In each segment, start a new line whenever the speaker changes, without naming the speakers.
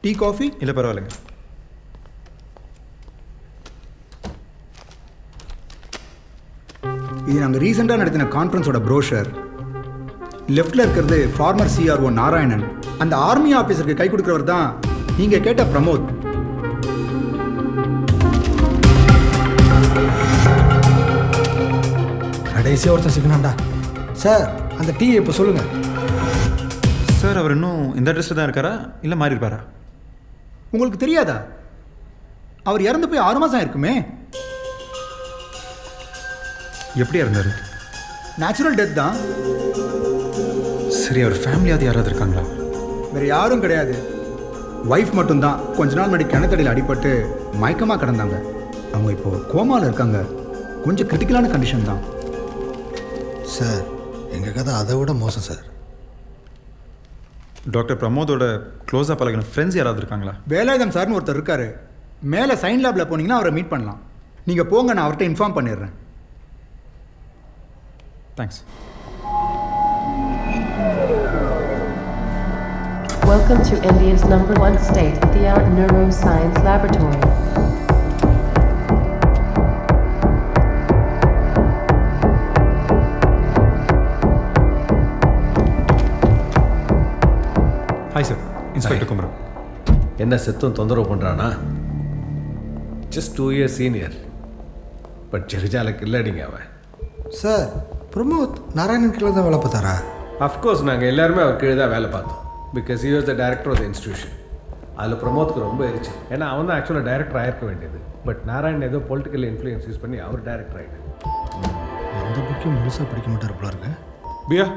Tea coffee?
இல்லை பரவாயில்லைங்க.
இது நாங்கள் ரீசெண்டாக நடத்தின கான்ஃபரன்ஸோட ப்ரோஷர். லெஃப்டில் இருக்கிறது ஃபார்மர் சிஆர்ஓ நாராயணன். அந்த ஆர்மி ஆஃபீஸருக்கு கை கொடுக்குறவர் தான் நீங்கள் கேட்ட பிரமோத்.
கடைசியாக ஒருத்தர் சிக்கனாண்டா. சார் அந்த டீ இப்போ சொல்லுங்கள்.
சார் அவர் இன்னும் இந்த அட்ரஸில் தான் இருக்காரா இல்லை மாறி இருப்பாரா?
உங்களுக்கு தெரியாதா? அவர் இறந்து போய் 6 மாதம் இருக்குமே.
எப்படி இருந்தார்?
நேச்சுரல் டெத் தான்.
சரி, அவர் ஃபேமிலியாவது யாராவது இருக்காங்களா?
வேறு யாரும் கிடையாது. ஒய்ஃப் மட்டும்தான் கொஞ்ச நாள் முன்னாடி கிணத்தடியில் அடிபட்டு மயக்கமாக கிடந்தாங்க. அவங்க இப்போ கோமாவில் இருக்காங்க. கொஞ்சம் கிரிட்டிக்கலான கண்டிஷன் தான்.
சார் எங்கள் கதை அதை விட மோசம் சார்.
டாக்டர் பிரமோதோட க்ளோஸாக பழகின ஃப்ரெண்ட்ஸ் யாராவது இருக்காங்களா?
வேலாயுதம் சார்னு ஒருத்தர் இருக்காரு. மேலே சைன் லேபில் போனீங்கன்னா அவரை மீட் பண்ணலாம். நீங்கள் போங்க, நான் அவர்கிட்ட இன்ஃபார்ம் பண்ணிடுறேன்.
Thanks.
Welcome to India's #1 state-of-the-art neuroscience laboratory.
Hi sir, inspector Kumaran.
என்ன செத்தும் தொந்தரவு பண்ணுறானா? ஜஸ்ட் 2 years சீனியர், பட் ஜெகஜாலுக்கு இல்லடிங்க அவன்.
சார் பிரமோத் நாராயணன் கீழே தான் வேலை பார்த்தாரா?
அஃப்கோர்ஸ் நாங்கள் எல்லாருமே அவர் கீழே தான் வேலை பார்த்தோம். Because he was the director of the institution. அதில் பிரமோத்துக்கு ரொம்ப எரிச்சு. ஏன்னா அவன் தான் ஆக்சுவலாக டைரக்டர் ஆயிருக்க வேண்டியது. பட் நாராயண் ஏதோ பொலிட்டிக்கல் இன்ஃப்ளூயன்ஸ் யூஸ் பண்ணி அவர் டைரக்டர் ஆகிட்டார்.
எந்த புக்கையும் முழுசாக படிக்க மாட்டார் போல இருக்கு.
பியா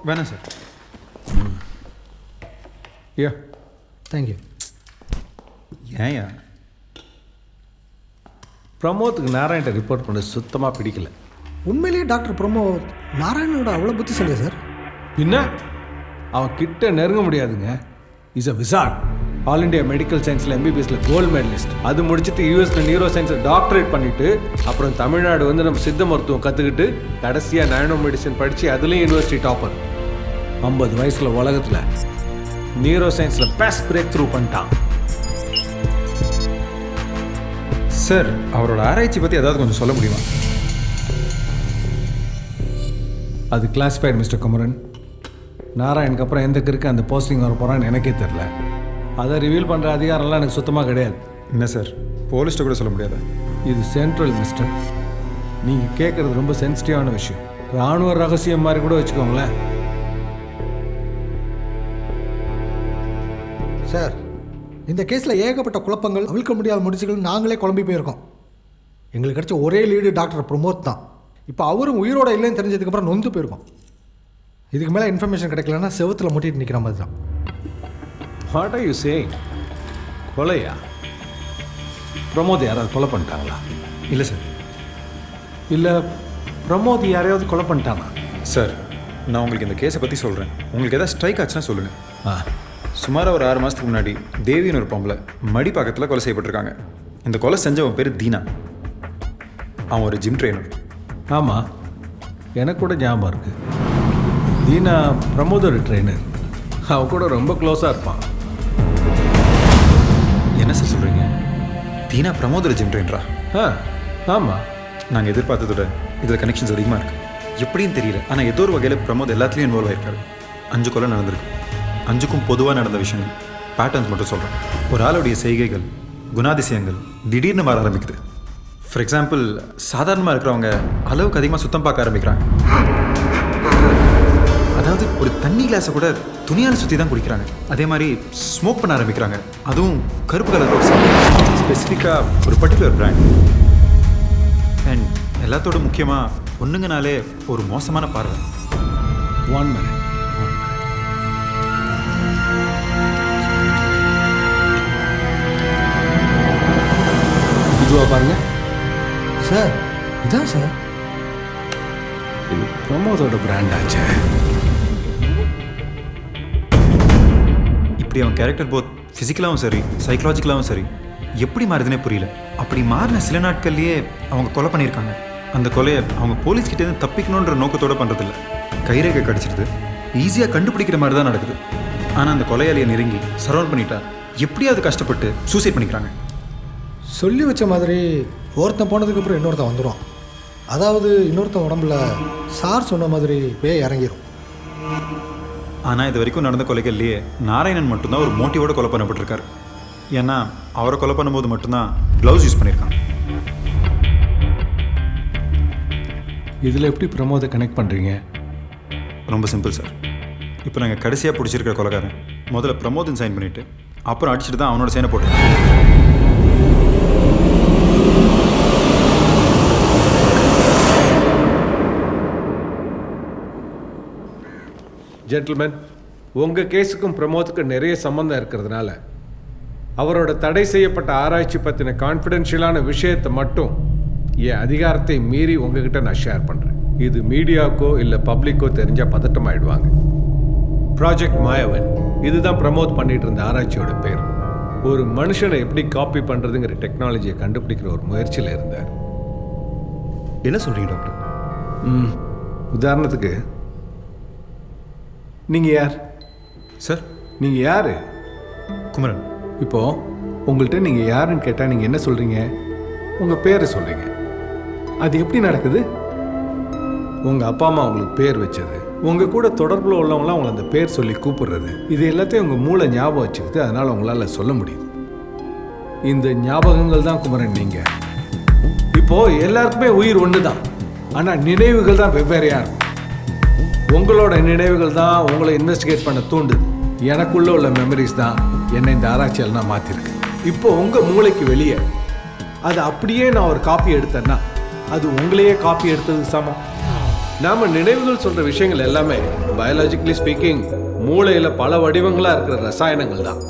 வேணாம் சார்.
Yeah
thank you.
ஏன்யா?
பிரமோத்துக்கு நாராயண்ட ரிப்போர்ட் பண்ண சுத்தமாக பிடிக்கல.
உண்மையிலேயே டாக்டர் பிரமோத் நாராயணனோட அவ்வளோ புத்திசாலியா சார்?
பின்ன அவன் கிட்ட நெருங்க முடியாதுங்க. Is a wizard. All India medical சயின்ஸில் எம்பிபிஎஸ்ல கோல்டு மெடலிஸ்ட். அது முடிச்சுட்டு யூஎஸ்ல நியூரோ சயின்ஸில் டாக்டரேட் பண்ணிட்டு அப்புறம் தமிழ்நாடு வந்து நம்ம சித்த மருத்துவம் கற்றுக்கிட்டு கடைசியாக நானோ மெடிசன் படித்து அதுலேயும் யூனிவர்சிட்டி டாப்பர். 50 வயசில் உலகத்தில் நியூரோ சயின்ஸில் பெஸ்ட் பிரேக் த்ரூ பண்ணிட்டான்.
சார், அவரோட ஆராய்ச்சி பற்றி ஏதாவது கொஞ்சம் சொல்ல முடியுமா?
அது கிளாஸிஃபைடு மிஸ்டர் குமரன். நாராயணுக்கு அப்புறம் எந்த கிருக்கு அந்த போஸ்டிங் வர போகிறான்னு எனக்கே தெரில. அதை ரிவீல் பண்ணுற அதிகாரம்லாம் எனக்கு சுத்தமாக கிடையாது.
என்ன சார், போலீஸ்ட்ட கூட சொல்ல முடியாதா?
இது சென்ட்ரல் மிஸ்டர். நீங்கள் கேட்குறது ரொம்ப சென்சிட்டிவான விஷயம். இராணுவ ரகசியம் மாதிரி கூட வச்சுக்கோங்களேன்.
சார் இந்த கேஸில் ஏகப்பட்ட குழப்பங்கள், அவிழ்க்க முடியாத முடிச்சுகள், நாங்களே குழம்பி போயிருக்கோம். எங்களுக்கு கிடைச்ச ஒரே லீடு டாக்டர் பிரமோத் தான். இப்போ அவரும் உயிரோட இல்லைன்னு தெரிஞ்சதுக்கப்புறம் நொந்து போயிருக்கோம். இதுக்கு மேலே இன்ஃபர்மேஷன் கிடைக்கலன்னா செவத்தில் முட்டிட்டு நிற்கிற மாதிரி தான்.
What are you saying? கொலையா? பிரமோத் யாராவது கொலை பண்ணிட்டாங்களா?
இல்லை சார்.
இல்லை பிரமோத் யாரையாவது கொலை பண்ணிட்டானா?
சார், நான் உங்களுக்கு இந்த கேஸை பற்றி சொல்கிறேன். உங்களுக்கு எதாவது ஸ்ட்ரைக் ஆச்சுன்னா சொல்லுங்கள். சுமார் ஒரு 6 மாதத்துக்கு முன்னாடி தேவின்னு ஒரு பொம்பளை மடி பக்கத்தில் கொலை செய்யப்பட்டிருக்காங்க. இந்த கொலை செஞ்சவன் பேர் தீனா. அவன் ஒரு ஜிம் ட்ரெயினர்.
ஆமாம், எனக்கு கூட ஞாபகம் இருக்குது. தீனா பிரமோதோட ட்ரெயினர். அவன் கூட ரொம்ப க்ளோஸாக இருப்பான்.
என்ன சார் சொல்கிறீங்க? தீனா பிரமோதோட ஜிம் ட்ரெயினரா?
ஆமாம்.
நாங்கள் எதிர்பார்த்ததோட இதில் கனெக்ஷன்ஸ் அதிகமாக இருக்குது. எப்படின்னு தெரியல, ஆனால் ஏதோ ஒரு வகையில் பிரமோத் எல்லாத்துலேயும் இன்வால்வ் ஆகிருக்காரு. 5 கொலை நடந்திருக்கு. 5க்கும் பொதுவாக நடந்த விஷயங்கள், பேட்டர்ன்ஸ் மட்டும் சொல்கிறேன். ஒரு ஆளுடைய செய்கைகள், குணாதிசயங்கள் திடீர்னு மாற ஆரம்பிக்குது. ஃபார் எக்ஸாம்பிள், சாதாரணமாக இருக்கிறவங்க அளவுக்கு அதிகமாக சுத்தம் பார்க்க ஆரம்பிக்கிறாங்க. அதாவது ஒரு தண்ணி கிளாஸை கூட துணியால் சுற்றி தான் குடிக்கிறாங்க. அதே மாதிரி ஸ்மோக் பண்ண ஆரம்பிக்கிறாங்க. அதுவும் கருப்பு கலர் ஸ்பெசிஃபிக்காக ஒரு பர்டிகுலர் பிராண்ட். அண்ட் எல்லாத்தோட முக்கியமாக பொண்ணுங்கனாலே ஒரு மோசமான பார்வை.
1 minute. இதுவா பாருங்க
சார், இதான் சார்.
இது பிரமோதோட பிராண்ட் ஆச்சு.
இப்படி அவன் கேரக்டர் போத் ஃபிசிக்கலாகவும் சரி சைக்கலாஜிக்கலாகவும் சரி எப்படி மாறுதுன்னே புரியல. அப்படி மாறின சில நாட்கள்லேயே அவங்க கொலை பண்ணியிருக்காங்க. அந்த கொலையை அவங்க போலீஸ்கிட்டேருந்து தப்பிக்கணுன்ற நோக்கத்தோடு பண்ணுறதில்ல. கைரேகை கடிச்சிடுது, ஈஸியாக கண்டுபிடிக்கிற மாதிரி தான் நடக்குது. ஆனால் அந்த கொலையாளியை நெருங்கி சரௌண்ட் பண்ணிட்டா எப்படியாவது கஷ்டப்பட்டு சூசைட் பண்ணிக்கிறாங்க.
சொல்லி வச்ச மாதிரி ஒருத்தன் போனதுக்கப்புறம் இன்னொருத்தன் வந்துடும். அதாவது இன்னொருத்தன் உடம்புல சார் சொன்ன மாதிரி பேய் இறங்கிடும்.
ஆனால் இது வரைக்கும் நடந்த கொலைகள்லேயே நாராயணன் மட்டும்தான் ஒரு மோட்டிவோட கொலை பண்ணப்பட்டிருக்காரு. ஏன்னா அவரை கொலை பண்ணும்போது மட்டும்தான் க்ளவுஸ் யூஸ் பண்ணியிருக்காங்க.
இதில் எப்படி பிரமோதை கனெக்ட் பண்ணுறீங்க?
ரொம்ப சிம்பிள் சார். இப்போ நாங்கள் கடைசியாக பிடிச்சிருக்கிற கொலைக்காரன் முதல்ல பிரமோதன் சைன் பண்ணிவிட்டு அப்புறம் அடிச்சுட்டு தான் அவனோட சைனை போட்டு.
ஜென்டில்மேன், உங்கள் கேஸுக்கும் பிரமோத்துக்கும் நிறைய சம்மந்தம் இருக்கிறதுனால அவரோட தடை செய்யப்பட்ட ஆராய்ச்சி பற்றின கான்ஃபிடென்ஷியலான விஷயத்தை மட்டும் என் அதிகாரத்தை மீறி உங்ககிட்ட நான் ஷேர் பண்ணுறேன். இது மீடியாவுக்கோ இல்லை பப்ளிக்கோ தெரிஞ்சால் பதட்டமாயிடுவாங்க. ப்ராஜெக்ட் மாயவன், இதுதான் பிரமோத் பண்ணிட்டு இருந்த ஆராய்ச்சியோட பேர். ஒரு மனுஷனை எப்படி காப்பி பண்ணுறதுங்கிற டெக்னாலஜியை கண்டுபிடிக்கிற ஒரு முயற்சியில் இருந்தார்.
என்ன சொல்கிறீங்க டாக்டர்?
உதாரணத்துக்கு நீங்கள் யார்
சார்?
நீங்கள் யார்?
குமரன்.
இப்போது உங்கள்கிட்ட நீங்கள் யாருன்னு கேட்டால் நீங்கள் என்ன சொல்கிறீங்க? உங்கள் பேரை சொல்கிறீங்க. அது எப்படி நடக்குது? உங்கள் அப்பா அம்மா உங்களுக்கு பேர் வச்சது, உங்கள் கூட தொடர்பில் உள்ளவங்களாம் உங்களை அந்த பேர் சொல்லி கூப்பிடுறது, இது எல்லாத்தையும் உங்கள் மூளை ஞாபகம் வச்சுக்கிது. அதனால் உங்களால் சொல்ல முடியுது. இந்த ஞாபகங்கள் தான் குமரன் நீங்கள். இப்போது எல்லாருக்குமே உயிர் ஒன்று தான், ஆனால் நினைவுகள் தான் வெவ்வேறையாக இருக்கும். உங்களோட நினைவுகள் தான் உங்களை இன்வெஸ்டிகேட் பண்ண தூண்டுது. எனக்குள்ளே உள்ள மெமரிஸ் தான் என்னை இந்த ஆராய்ச்சியால் நான் மாற்றிருக்கு. இப்போ உங்கள் மூளைக்கு வெளியே அது அப்படியே நான் ஒரு காப்பி எடுத்தேன்னா அது உங்களையே காப்பி எடுத்ததுக்கு சமம். நாம் நினைவுகள் சொல்கிற விஷயங்கள் எல்லாமே பயாலஜிக்கலி ஸ்பீக்கிங் மூளையில் பல வடிவங்களாக இருக்கிற ரசாயனங்கள் தான்.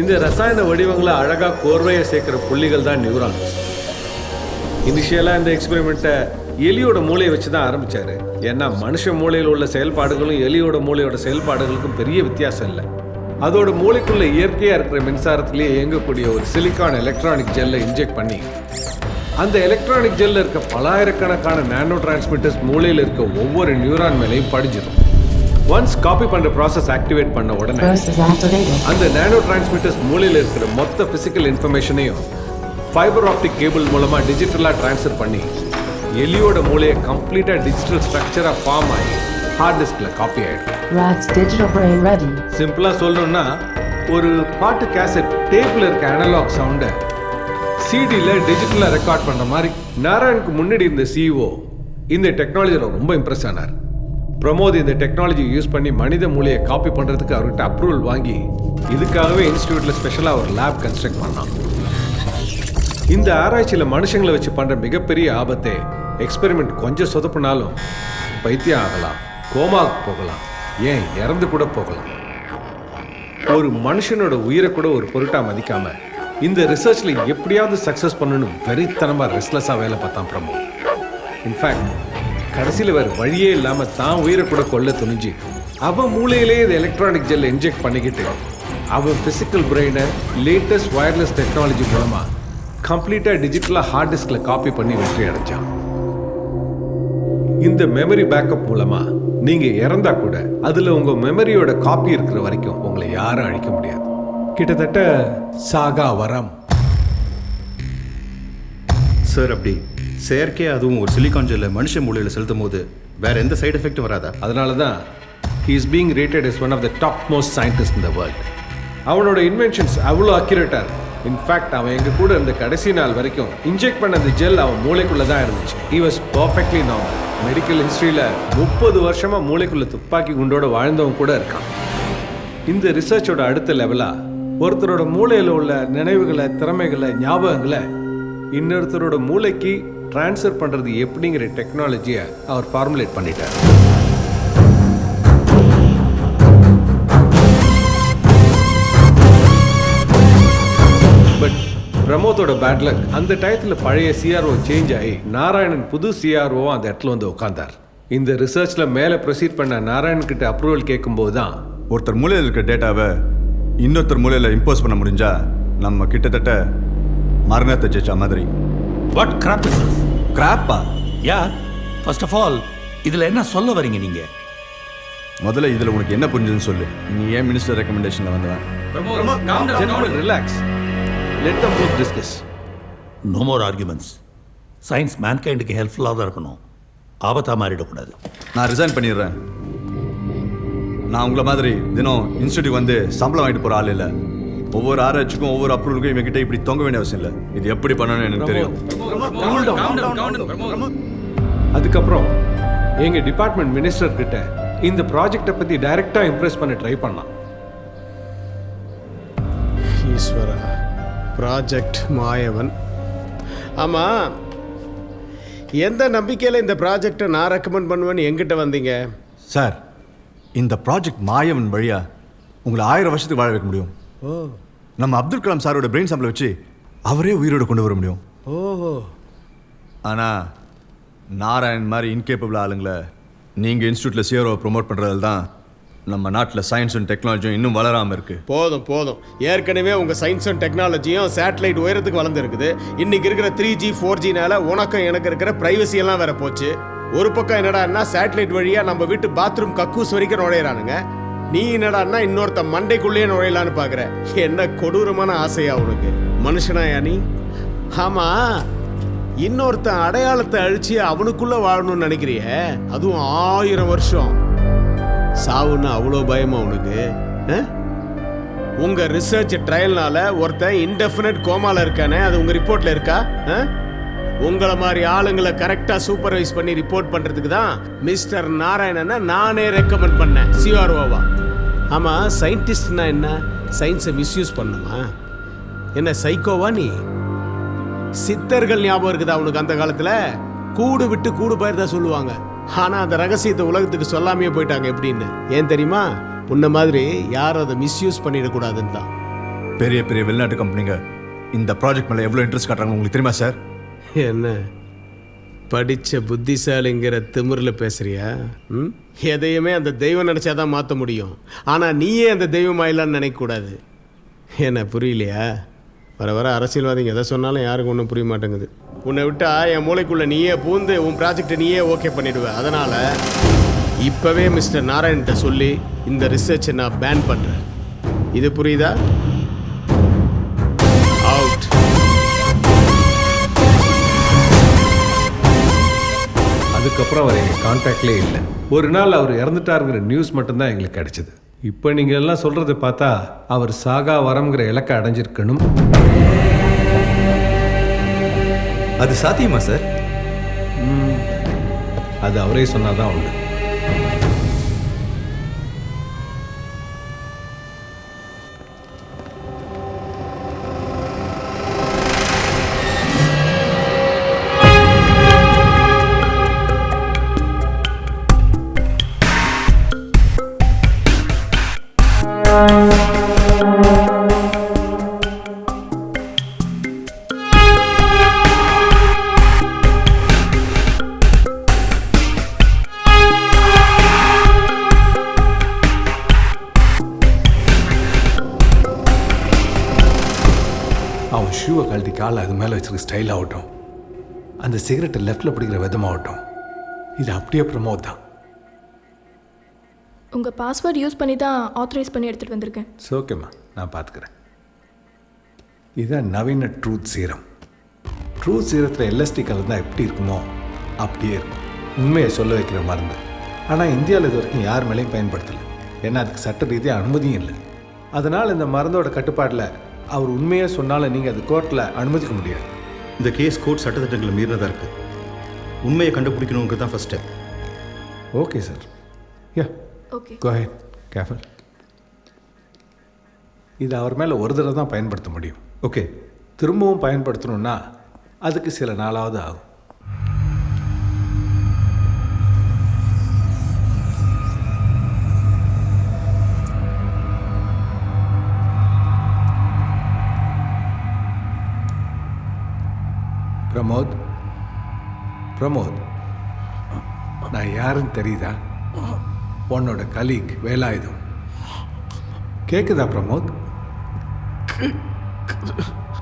இந்த ரசாயன வடிவங்களை அழகாக கோர்வையை சேர்க்குற புள்ளிகள் தான் நியூரான்ஸ். இனிஷியலாக இந்த எக்ஸ்பெரிமெண்ட்டை எலியோட மூளையை வச்சு தான் ஆரம்பித்தார். ஏன்னா மனுஷ மூளையில் உள்ள செயல்பாடுகளும் எலியோட மூளையோட செயல்பாடுகளுக்கும் பெரிய வித்தியாசம் இல்லை. அதோட மூளைக்குள்ள இயற்கையாக இருக்கிற மின்சாரத்திலேயே இயங்கக்கூடிய ஒரு சிலிக்கான் எலக்ட்ரானிக் ஜெல்லை இன்ஜெக்ட் பண்ணி அந்த எலக்ட்ரானிக் ஜெல்ல இருக்க பலாயிரக்கணக்கான நானோ டிரான்ஸ்மிட்டர்ஸ் மூளையில் இருக்க ஒவ்வொரு நியூரான் மேலையும் படிஞ்சிடும். ஒன்ஸ் காப்பி பண்ணுற ப்ராசஸ் ஆக்டிவேட் பண்ண உடனே அந்த நானோ டிரான்ஸ்மிட்டர்ஸ் மூளையில் இருக்கிற மொத்த ஃபிசிக்கல் இன்ஃபர்மேஷனையும் ஃபைபர் ஆப்டிக் கேபிள் மூலமாக டிஜிட்டலாக ட்ரான்ஸ்ஃபர் பண்ணி எலியோட மூளையை கம்ப்ளீட்டாக டிஜிட்டல் ஸ்ட்ரக்சராக ஃபார்ம் ஆகி ஹார்ட் டிஸ்கில் காப்பி ஆகிடும். சிம்பிளாக சொல்லணும்னா ஒரு பாட்டு கேசட் டேப்பில் இருக்க அனலாக் சவுண்டை சிடியில் டிஜிட்டலாக ரெக்கார்ட் பண்ணுற மாதிரி. நாராயணுக்கு முன்னாடி இந்த சிஇஓ இந்த டெக்னாலஜியில் ரொம்ப இம்ப்ரெஸ் ஆனார். பிரமோத் இந்த டெக்னாலஜி யூஸ் பண்ணி மனித மூளையை காப்பி பண்ணுறதுக்கு அவர்கிட்ட அப்ரூவல் வாங்கி இதுக்காகவே இன்ஸ்டியூட்டில் ஸ்பெஷலாக ஒரு லேப் கன்ஸ்ட்ரக்ட் பண்ணான். இந்த ஆராய்ச்சியில் மனுஷங்களை வச்சு பண்ணுற மிகப்பெரிய ஆபத்தே எக்ஸ்பெரிமெண்ட் கொஞ்சம் சொதப்பினாலும் பைத்தியம் ஆகலாம், கோமாவுக்கு போகலாம், ஏன் இறந்து கூட போகலாம். ஒரு மனுஷனோட உயிரை கூட ஒரு பொருட்டாக மதிக்காம இந்த ரிசர்ச்சில் எப்படியாவது சக்ஸஸ் பண்ணணும் வெறித்தனமாக ரெஸ்ட்லெஸ்ஸாக வேலை பார்த்தான் பிரமோத். இன்ஃபேக்ட் கடைசியில் வேறு வழியே இல்லாமல் தான் உயிரை கூட கொல்ல துணிஞ்சு அவன் மூளையிலேயே இந்த எலக்ட்ரானிக் ஜெல்லை இன்ஜெக்ட் பண்ணிக்கிட்டு அவன் ஃபிசிக்கல் பிரெயினை லேட்டஸ்ட் வயர்லெஸ் டெக்னாலஜி மூலமாக கம்ப்ளீட்டாக டிஜிட்டலாக ஹார்ட் டிஸ்கில் காப்பி பண்ணி வெற்றி அடைஞ்சான். இந்த மெமரி பேக்கப் மூலமாக நீங்கள் இறந்தா கூட அதில் உங்கள் மெமரியோட காப்பி இருக்கிற வரைக்கும் உங்களை யாரும் அழிக்க முடியாது. கிட்டத்தட்ட சாகா வரம்.
சார், அப்படி செயற்கையாக அதுவும் ஒரு சிலிகான் ஜெல்லை மனுஷ மூளையில் செலுத்தும் போது வேற எந்த சைடு எஃபெக்டும் வராதா?
அதனால தான் he is being rated as one of the top most scientists in the world. அவனோட இன்வென்ஷன்ஸ் அவ்வளோ அக்யூரேட்டாக இருக்கு. இன்ஃபேக்ட் அவன் எங்கள் கூட இருந்த கடைசி நாள் வரைக்கும் இன்ஜெக்ட் பண்ண அந்த ஜெல் அவன் மூளைக்குள்ளே தான் இருந்துச்சு. he was perfectly normal. Medical ஹிஸ்ட்ரியில் 30 வருஷமாக மூளைக்குள்ளே துப்பாக்கி குண்டோட வாழ்ந்தவன் கூட இருக்கான். இந்த ரிசர்ச்சோட அடுத்த லெவலாக ஒருத்தரோட மூளையில் உள்ள நினைவுகளை, திறமைகளை, ஞாபகங்களை இன்னொருத்தரோட மூளைக்கு ட்ரான்ஸ்ஃபர் பண்ணுறது எப்படிங்கிற டெக்னாலஜியை அவர் ஃபார்முலேட் பண்ணிட்டார். பட் பிரமோத்தோட பேட் லக், அந்த டயத்தில் பழைய சிஆர்ஓ சேஞ்ச் ஆகி நாராயணன் புது சிஆர்ஓ அந்த இடத்துல வந்து உட்காந்தார். இந்த ரிசர்ச்சில் மேலே ப்ரொசீட் பண்ண நாராயணன் கிட்ட அப்ரூவல் கேட்கும்போது தான்
ஒருத்தர் மூலையில் இருக்கிற டேட்டாவை இன்னொருத்தர் மூலையில் இம்போஸ் பண்ண முடிஞ்சா நம்ம கிட்டத்தட்ட மரணத்தை ஜெயிச்ச மாதிரி.
What graph is this?
கிராப்பா?
யா, ஃபர்ஸ்ட் ஆஃப் ஆல் இதில் என்ன சொல்ல வரீங்க நீங்கள்?
முதல்ல இதில் உனக்கு என்ன புரிஞ்சுதுன்னு சொல்லு. நீ ஏன் மினிஸ்டர் ரெக்கமெண்டேஷனில் வந்தவன்?
Gentlemen, relax. Let them both discuss.
No more arguments. Science மேன்கைண்டுக்கு ஹெல்ப்ஃபுல்லாக தான் இருக்கணும், ஆபத்தாக மாறிடக்கூடாது.
நான் ரிசைன் பண்ணிடுறேன். நான் உங்களை மாதிரி தினம் இன்ஸ்டியூட்டுக்கு வந்து சம்பளம் வாங்கிட்டு போகிற ஆள் இல்லை. ஒவ்வொரு ஆராய்ச்சிக்கும் ஒவ்வொரு அப்ரூவலுக்கும் இவங்ககிட்ட இப்படி தொங்க வேண்டிய அவசியம் இல்லை. இது எப்படி பண்ணணும்னு எனக்கு தெரியும்.
அதுக்கப்புறம் எங்க டிபார்ட்மெண்ட் மினிஸ்டர் கிட்ட இந்த ப்ராஜெக்டை பத்தி டைரக்டா இம்ப்ரெஸ் பண்ண ட்ரை பண்ணலாம்.
ஈஸ்வரா, ப்ராஜெக்ட் மாயவன். ஆமாம், எந்த நம்பிக்கையில் இந்த ப்ராஜெக்டை நான் ரெக்கமெண்ட் பண்ணுவேன்னு எங்கிட்ட வந்தீங்க?
சார், இந்த ப்ராஜெக்ட் மாயவன் வழியா உங்களை 1000 வருஷத்துக்கு வாழ வைக்க முடியும்.
ஓ,
நம்ம அப்துல் கலாம் சாரோட பிரெயின் சாம்பிளை வச்சு அவரே உயிரோடு கொண்டு வர முடியும்.
ஓஹோ.
ஆனால் நாராயண் மாதிரி இன்கேப்பபிள் ஆளுங்களை நீங்கள் இன்ஸ்டியூட்டில் சிஆர்ஓ ப்ரொமோட் பண்ணுறதுல தான் நம்ம நாட்டில் சயின்ஸ் அண்ட் டெக்னாலஜியும் இன்னும் வளராமல் இருக்குது.
போதும் போதும், ஏற்கனவே உங்கள் சயின்ஸ் அண்ட் டெக்னாலஜியும் சேட்டலைட் உயரத்துக்கு வளர்ந்துருக்குது. இன்றைக்கி இருக்கிற 3G 4Gனால உனக்கும் எனக்கு இருக்கிற ப்ரைவசி எல்லாம் வேற போச்சு. ஒரு பக்கம் என்னடான்னா சேட்டலைட் வழியாக நம்ம வீட்டு பாத்ரூம் கக்கூஸ் வரைக்கும் நுழையிறானுங்க. நீ என்னடான்னா இன்னொருத்த மண்டைக்குள்ளேயே நுழையலான்னு பார்க்குற. என்ன கொடூரமான ஆசையா உனக்கு? மனுஷனாயா நீ? ஆமாம், இன்னொருத்தன் அடையாளத்தை அழிச்சு அவனுக்குள்ளே வாழணும்னு நினைக்கிறிய, அதுவும் 1000 வருஷம். சாவுன்னு அவ்வளோ பயமா உனக்கு? உங்க ரிசர்ச் ட்ரையல்னால ஒருத்தன் இன்டெஃபினட் கோமால இருக்கானே, அது உங்க ரிப்போர்ட்ல இருக்கா? உங்களை மாதிரி ஆளுங்களை கரெக்டா சூப்பர்வைஸ் பண்ணி ரிப்போர்ட் பண்றதுக்கு தான் மிஸ்டர் நாராயணனை நானே ரெக்கமெண்ட் பண்ணேன் சிஆர்ஓவா. ஆமா, சயின்டிஸ்ட்னா என்ன? சயின்ஸை மிஸ்யூஸ் பண்ணுமா? என்ன சைக்கோவா நீ? சித்தர்கள் ஞாபகம் இருக்குதா உனக்கு? அந்த காலத்துல கூடு விட்டு கூடு பயிர் தான் சொல்லுவாங்க. ஆனா அந்த ரகசியத்தை உலகத்துக்கு சொல்லாமையே போயிட்டாங்க. எப்படின்னு ஏன் தெரியுமா? உன்ன மாதிரி யாரும் அதை மிஸ்யூஸ் பண்ணிடக்கூடாதுன்னு தான்.
பெரிய பெரிய வெளிநாட்டு கம்பெனிங்க இந்த ப்ராஜெக்ட் மேலே எவ்வளோ இன்ட்ரெஸ்ட் காட்டுறாங்க உங்களுக்கு தெரியுமா சார்?
என்ன படித்த புத்திசாலிங்கிற திமிரில் பேசுறியா? எதையுமே அந்த தெய்வம் நினச்சாதான் மாற்ற முடியும். ஆனால் நீயே அந்த தெய்வம் ஆயிலான்னு நினைக்கக்கூடாது. என்ன புரியலையா? வர வர அரசியல்வாதிங்க எதை சொன்னாலும் யாருக்கும் ஒன்றும் புரிய மாட்டேங்குது. உன்னை விட்டா என் மூளைக்குள்ளே நீயே பூந்து உன் ப்ராஜெக்டை நீயே ஓகே பண்ணிடுவேன். அதனால் இப்போவே மிஸ்டர் நாராயண்கிட்ட சொல்லி இந்த ரிசர்ச்சை நான் பேன் பண்ணுறேன். இது புரியுதா? அவுட்.
அதுக்கப்புறம் அவர் எங்கள் கான்டாக்ட்லேயே இல்லை. ஒரு நாள் அவர் இறந்துட்டாருங்கிற நியூஸ் மட்டும்தான் எங்களுக்கு கிடைச்சிது. இப்போ நீங்கள் எல்லாம் சொல்கிறத பார்த்தா அவர் சாகா வரம்ங்கிற இலக்கை அடைஞ்சிருக்கணும்.
அது சாத்தியமா சார்?
அது அவரே சொன்னாதான் உண்டு. அவன் ஷூவை கழட்டி காலை அது மேலே வச்சுருக்க ஸ்டைல் ஆகட்டும், அந்த சிகரெட்டை லெஃப்டில் பிடிக்கிற விதமாகட்டும், இது அப்படியே பிரமோத் தான்.
உங்கள் பாஸ்வேர்ட் யூஸ் பண்ணி தான் ஆத்தரைஸ் பண்ணி எடுத்துகிட்டு வந்திருக்கேன்.
ஓகேம்மா, நான் பார்த்துக்கிறேன். இதுதான் நவீன ட்ரூத் சீரம். ட்ரூத் சீரத்தில் எல்எஸ்டி கலந்தால் எப்படி இருக்குமோ அப்படியே இருக்கும். உண்மையை சொல்ல வைக்கிற மருந்து. ஆனால் இந்தியாவில் இது வரைக்கும் யார் மேலேயும் பயன்படுத்தலை. ஏன்னா அதுக்கு சட்ட ரீதியாக அனுமதியும் இல்லை. அதனால் இந்த மருந்தோட கட்டுப்பாட்டில் அவர் உண்மையாக சொன்னாலும் நீங்கள் அது கோர்ட்டில் அனுமதிக்க முடியாது.
இந்த கேஸ் கோர்ட் சட்டத்திட்டங்களை மீறினதாக இருக்குது. உண்மையை கண்டுபிடிக்கணுங்கிறது தான் first step.
Okay sir. Yeah
okay,
go ahead, careful. இது அவர் மேலே ஒரு தடவை தான் பயன்படுத்த முடியும்.
ஓகே,
திரும்பவும் பயன்படுத்தணும்னா அதுக்கு சில நாளாவது ஆகும். பிரமோத், பிரமோத், நான் யாருன்னு தெரியுதா? உன்னோட கலீக் வேலாயுதம். கேட்குதா பிரமோத்?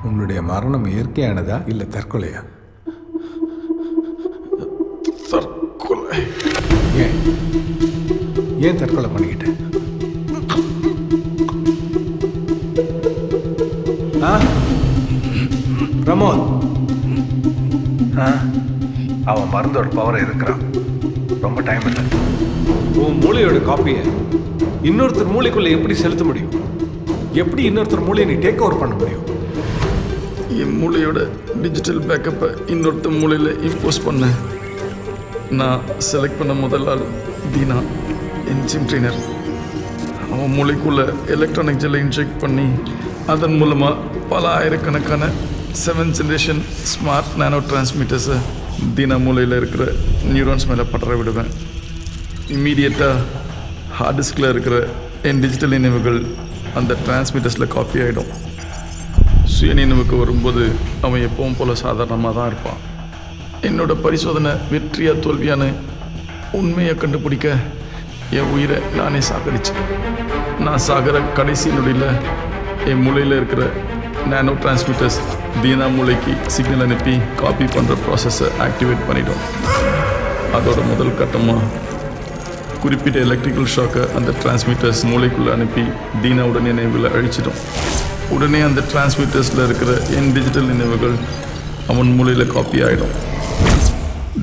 உன்னுடைய மரணம் இயற்கையானதா இல்லை தற்கொலையா? தற்கொலை. ஏன் தற்கொலை பண்ணிக்கிட்ட? ஆ பிரமோத், அவன் மருந்தோட பவர் இருக்கிறான். ரொம்ப டைம் இல்லை. உன் மூளையோட காப்பியை இன்னொருத்தர் மூளைக்குள்ள எப்படி செலுத்த முடியும்? எப்படி இன்னொருத்தர் மூளையை நீ டேக் ஓவர் பண்ண முடியும்?
என் மூளையோட டிஜிட்டல் பேக்கப்பை இன்னொருத்த மூளையில் இம்போஸ் பண்ணேன். நான் செலக்ட் பண்ண முதல் ஆள் தீனா, என் ஜிம் ட்ரெயினர். அவன் மூளைக்குள்ளே எலக்ட்ரானிக் ஜெல்லை இன்ஜெக்ட் பண்ணி அதன் மூலமாக பல ஆயிரக்கணக்கான 7th ஜென்ரேஷன் ஸ்மார்ட் நானோ டிரான்ஸ்மிட்டர்ஸை தீனா மூளையில் இருக்கிற நியூரான்ஸ் மேலே படர விடுவேன். இம்மீடியட்டாக ஹார்ட் டிஸ்கில் இருக்கிற என் டிஜிட்டல் நினைவுகள் அந்த டிரான்ஸ்மிட்டர்ஸில் காப்பி ஆகிடும். சுய நினைவுக்கு வரும்போது அவன் எப்பவும் போல் சாதாரணமாக தான் இருப்பான். என்னோட பரிசோதனை வெற்றியா தோல்வியான உண்மையை கண்டுபிடிக்க என் உயிரை நானே சாகடிச்சேன். நான் சாகிற கடைசி நொடியில் என் மூளையில் இருக்கிற நானோ டிரான்ஸ்மிட்டர்ஸ் தீனா மூளைக்கு சிக்னல் அனுப்பி காப்பி பண்ணுற ப்ராசஸை ஆக்டிவேட் பண்ணிடும். அதோட முதல் கட்டமாக குறிப்பிட்ட எலக்ட்ரிக்கல் ஷாக்கை அந்த டிரான்ஸ்மிட்டர்ஸ் மூளைக்குள்ளே அனுப்பி தீனாவோட நினைவுகளை அழிச்சிடும். உடனே அந்த டிரான்ஸ்மிட்டர்ஸில் இருக்கிற என் டிஜிட்டல் நினைவுகள் அவன் மூளையில் காப்பி ஆகிடும்.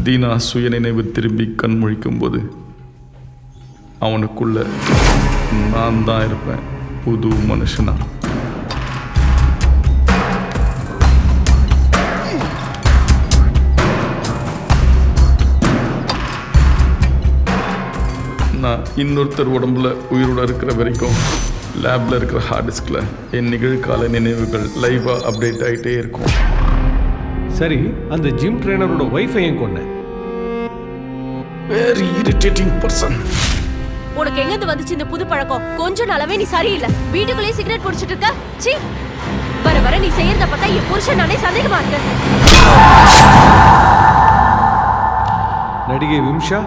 தீனா சுய நினைவு திரும்பி கண் முழிக்கும்போது அவனுக்குள்ள நான் தான் இருப்பேன், புது மனுஷனா. நான் இன்னொருத்தர் உடம்புல உயிரோட இருக்கிற வரைக்கும் லேபில் இருக்கிற ஹார்ட் டிஸ்கில் என் நிகழ்கால நினைவுகள் லைவாக அப்டேட் ஆகிட்டே இருக்கும்.
சரி, அந்த ஜிம் ட்ரெயினரோட ஒய்ஃபை ஏன் கொன்ன?
Very irritating person.
உனக்கு எங்கிருந்து வந்துச்சு இந்த புது பழக்கம்? கொஞ்ச நாளாவே நீ சரியில்லை. வீட்டுக்குள்ளேயே சிகரெட் குடிச்சிட்டு இருக்க. சீ, வர வர நீ செய்யறத பார்த்தா என் புருஷன் நானே சந்தேகமா இருக்கு.
நடிகை விம்ஷா,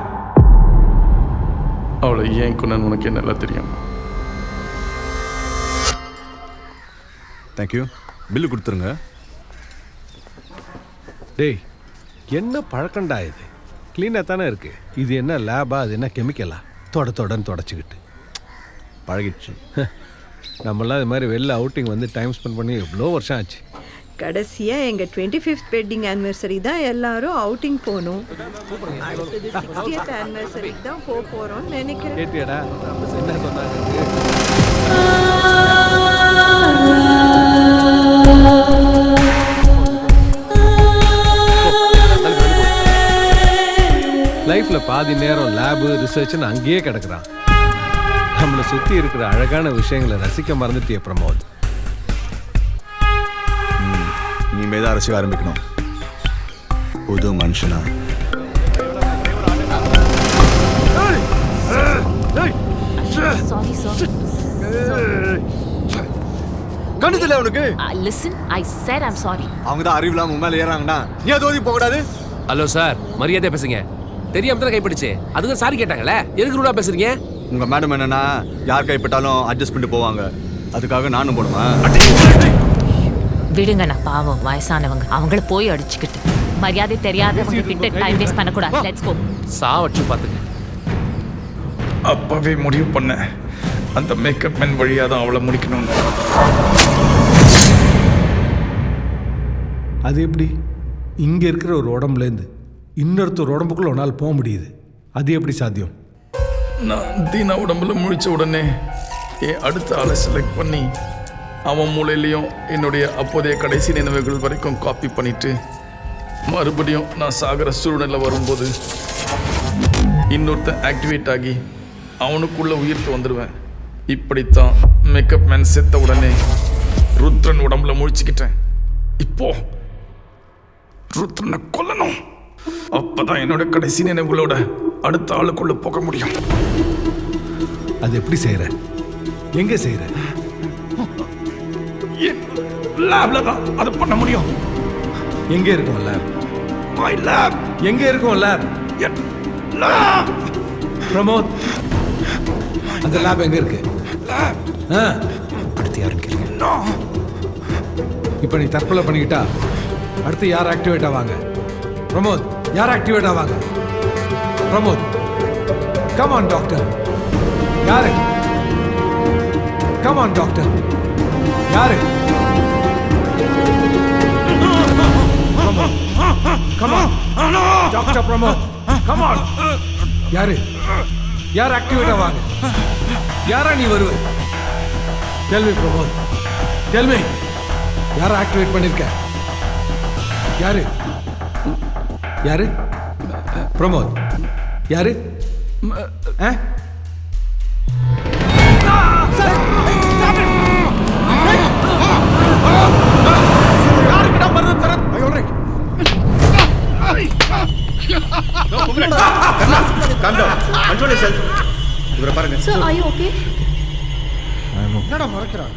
அவளை ஏன் கொன்னு உனக்கு நல்லா தெரியும்.
தேங்க்யூ. பில்லு கொடுத்துருங்க.
டேய், என்ன பழக்கண்டா இது? க்ளீனாக தானே இருக்கு. இது என்ன லேபா? அது என்ன கெமிக்கலா? தொடன்னு தொடச்சிக்கிட்டு
பழகிடுச்சு.
நம்மளாம் இது மாதிரி வெளில அவுட்டிங் வந்து டைம் ஸ்பெண்ட் பண்ணி எவ்வளோ வருஷம் ஆச்சு.
கடைசியாக எங்கள் 25th வெட்டிங் ஆனிவர்சரி தான் எல்லாரும் அவுட்டிங் போகணும். அடுத்தது 60th ஆனிவர்சரிக்கு தான் போகிறோம்னு நினைக்கிறேன்.
கேட்டியாடா என்ன சொன்னாங்க? லைஃப்பில் பாதி நேரம் லேபு ரிசர்ச்னு அங்கேயே கிடக்குறான். நம்மளை சுற்றி இருக்கிற அழகான விஷயங்களை ரசிக்க மறந்துட்டிய பிரமோத்.
இனிமே தான் ரசிக்க ஆரம்பிக்கணும், புது மனுஷனா.
Sorry, sir.
கண்டுதில்ல அவனுக்கு.
Listen, I said I'm sorry.
அவங்க தான் அறிவில்லாம உன் மேல ஏறாங்கண்ணா, நீ அது ஓதி போகக்கூடாது.
ஹலோ சார், மரியாதையா பேசுங்க. தெரியாம தான் கைப்பிடிச்சு, அதுக்கு சாரி கேட்டாங்கல்ல, எதுக்கு ரூடா பேசுறீங்க?
உங்க மேடம் என்னன்னா யார் கைப்பட்டாலும் அட்ஜஸ்ட் பண்ணிட்டு போவாங்க, அதுக்காக நானும் போடுமா?
விடுங்க, நான் பாவம் வயசானவங்க, அவங்கள போய் அடிச்சுக்கிட்டு மரியாதை தெரியாதவங்க கிட்ட டைம் வேஸ்ட் பண்ணக்கூடாது. Let's go.
சாவச்சு பார்த்துங்க.
அப்பவே முடிவு பண்ணேன், அந்த மேக்கப் மேன் வழியாக தான் அவளை முடிக்கணும்னு.
அது எப்படி இங்கே இருக்கிற ஒரு உடம்புலேருந்து இன்னொருத்தர் உடம்புக்குள்ள ஒரு நாள் போக முடியுது? அது எப்படி சாத்தியம்?
நான் தீனா உடம்புல முழிச்ச உடனே என் அடுத்த ஆளை செலக்ட் பண்ணி அவன் மூளையிலையும் என்னுடைய அப்போதைய கடைசி நினைவுகள் வரைக்கும் காப்பி பண்ணிட்டு மறுபடியும் நான் சாகிற சூழ்நிலை வரும்போது இன்னொருத்தன் ஆக்டிவேட் ஆகி அவனுக்குள்ள உயிர்த்து வந்துடுவேன். இப்படித்தான் மேக்கப் மேன் செத்த உடனே ருத்ரன் உடம்புல முழிச்சுக்கிட்டேன். இப்போ ருத்ரனை கொல்லணும், அப்பதான் என்னோட கடைசி நினைவுகளோட அடுத்த ஆளுக்குள்ள போக முடியும்.
அது எப்படி செய்யற? எங்க செய்யற?
லேப்ல தான் அதை பண்ண முடியும்.
எங்க இருக்கும் லேப்?
My lab.
எங்க இருக்கும் லேப்? பிரமோத், அந்த லேப் எங்க இருக்கு?
அடுத்து யாருன்னு கேளுங்க.
இப்போ நீ தற்கொலை பண்ணிக்கிட்டா அடுத்து யார் ஆக்டிவேட் ஆவாங்க? பிரமோத், யார் ஆக்டிவேட் ஆவாங்க? Pramod, come on doctor. யாரு? Come on doctor. யாரு?
Pramod come on doctor Pramod come on யாரு யார் ஆக்டிவேட் ஆவாங்க யாரா நீ வருவ tell me Pramod tell me யாரை ஆக்டிவேட் பண்ணிருக்க யாரு யாரு பிரமோத் யாரு
இவரை பாருங்க
சார், are you okay?
என்னடா மறக்கிறான்